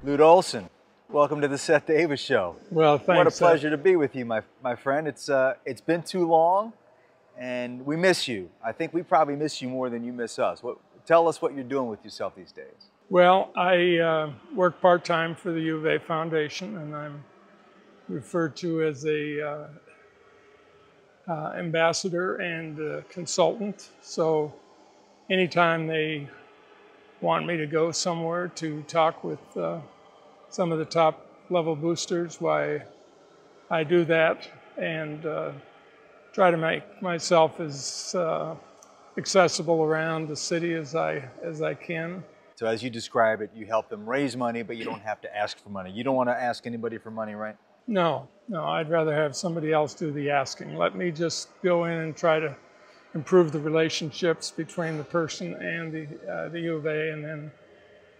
Lute Olson, welcome to the Seth Davis Show. Well, thanks. What a pleasure to be with you, my friend. It's been too long, and we miss you. I think we probably miss you more than you miss us. Tell us what you're doing with yourself these days. Well, I work part-time for the U of A Foundation, and I'm referred to as a ambassador and a consultant. So anytime they want me to go somewhere to talk with some of the top level boosters, why I do that and try to make myself as accessible around the city as I can. So as you describe it, you help them raise money, but you don't have to ask for money. You don't want to ask anybody for money, right? No, I'd rather have somebody else do the asking. Let me just go in and try to improve the relationships between the person and the U of A, and then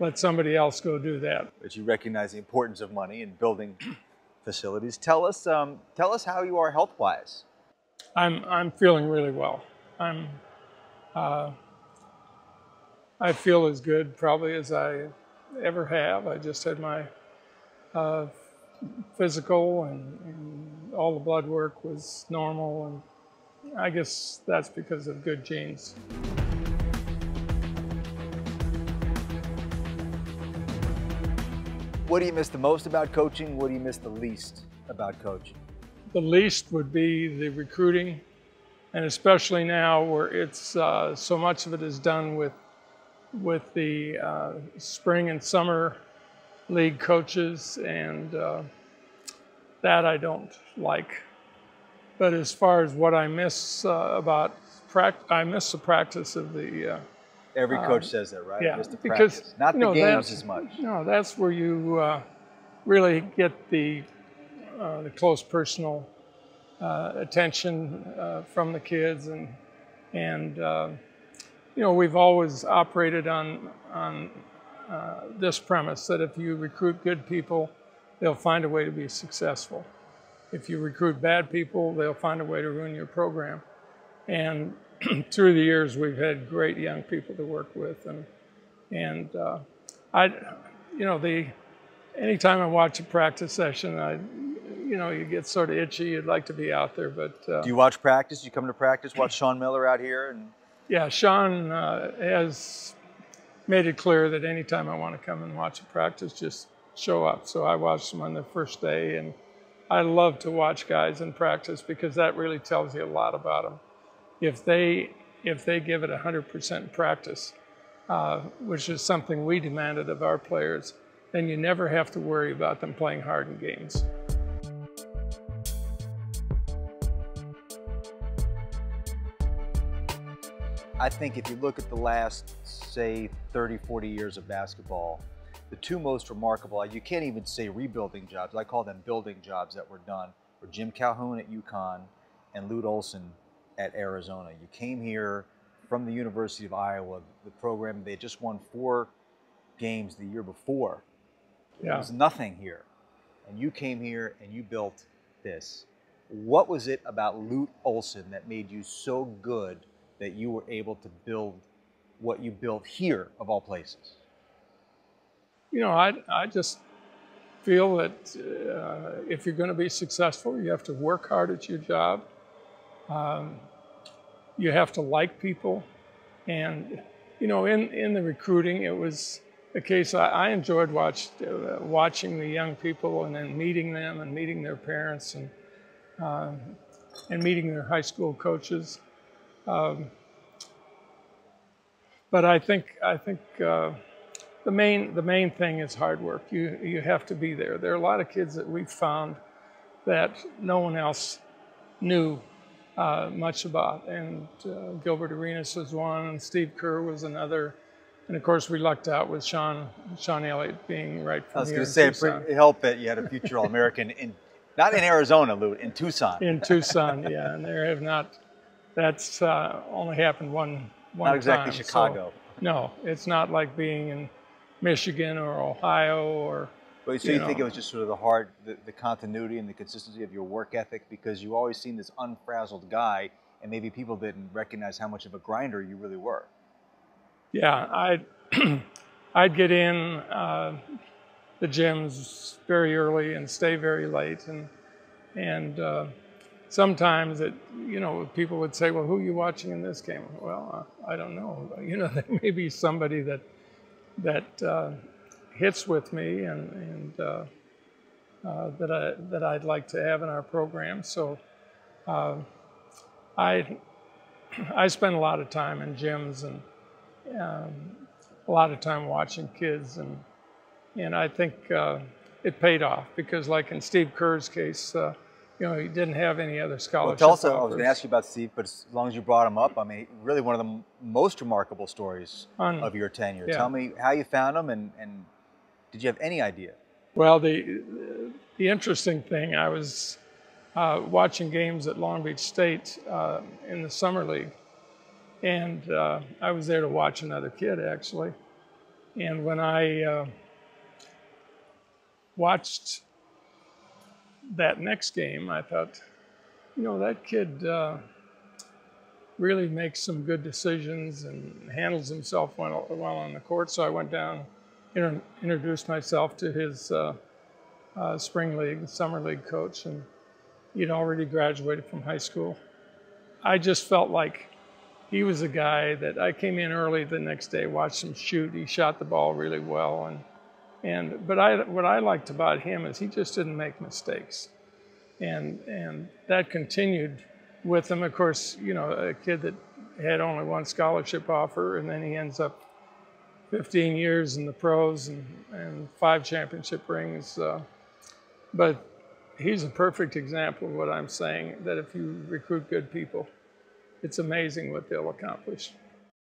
let somebody else go do that. But you recognize the importance of money in building facilities. Tell us how you are health-wise. I'm feeling really well. I feel as good probably as I ever have. I just had my physical, and all the blood work was normal, and I guess that's because of good genes. What do you miss the most about coaching? What do you miss the least about coaching? The least would be the recruiting, and especially now where it's so much of it is done with the spring and summer league coaches, and that I don't like. But as far as what I miss about practice, I miss the practice of the. Every coach says that, right? Yeah, I miss the because practice. Not the games as much. No, that's where you really get the close personal attention from the kids, and you know, we've always operated on this premise that if you recruit good people, they'll find a way to be successful. If you recruit bad people, they'll find a way to ruin your program. And through the years, we've had great young people to work with, and anytime I watch a practice session, you get sort of itchy. You'd like to be out there, but do you watch practice? You come to practice, watch Sean Miller out here, and yeah, Sean has made it clear that anytime I want to come and watch a practice, just show up. So I watched them on the first day, and I love to watch guys in practice because that really tells you a lot about them. If they give it 100% practice, which is something we demanded of our players, then you never have to worry about them playing hard in games. I think if you look at the last, say, 30, 40 years of basketball, the two most remarkable, you can't even say rebuilding jobs, I call them building jobs that were done, were Jim Calhoun at UConn and Lute Olson at Arizona. You came here from the University of Iowa, the program, they just won 4 games the year before. Yeah. There was nothing here. And you came here and you built this. What was it about Lute Olson that made you so good that you were able to build what you built here, of all places? You know, I just feel that if you're going to be successful, you have to work hard at your job. You have to like people. And, you know, in the recruiting, it was a case I enjoyed watching the young people and then meeting them and meeting their parents and meeting their high school coaches. But I think the main thing is hard work. You have to be there. There are a lot of kids that we've found that no one else knew much about, and Gilbert Arenas was one, and Steve Kerr was another, and of course we lucked out with Sean Elliott being right from here. I was going to say, it helped that you had a future All-American not in Arizona, Lute, in Tucson. In Tucson, yeah, and there have not. That's only happened one Not exactly time, Chicago. So, no, it's not like being in Michigan or Ohio or. But so you think it was just sort of the continuity and the consistency of your work ethic, because you always seemed this unfrazzled guy, and maybe people didn't recognize how much of a grinder you really were. Yeah, I'd get in. the gyms very early and stay very late, and sometimes people would say, well, who are you watching in this game? Well, I don't know. There may be somebody that hits with me and that I'd like to have in our program. So I spend a lot of time in gyms and a lot of time watching kids, and I think it paid off, because like in Steve Kerr's case, he didn't have any other scholarship Well, tell us, I offers. was going to ask you about Steve, but as long as you brought him up, I mean, really one of the most remarkable stories of your tenure. Yeah. Tell me how you found him, and did you have any idea? Well, the interesting thing, I was watching games at Long Beach State in the summer league, and I was there to watch another kid, actually. And when I watched that next game, I thought, that kid really makes some good decisions and handles himself well on the court. So I went down, introduced myself to his spring league, summer league coach, and he'd already graduated from high school. I just felt like he was a guy that I came in early the next day, watched him shoot. He shot the ball really well, but what I liked about him is he just didn't make mistakes, and that continued with him. Of course, a kid that had only one scholarship offer, and then he ends up 15 years in the pros and 5 championship rings. But he's a perfect example of what I'm saying, that if you recruit good people, it's amazing what they'll accomplish.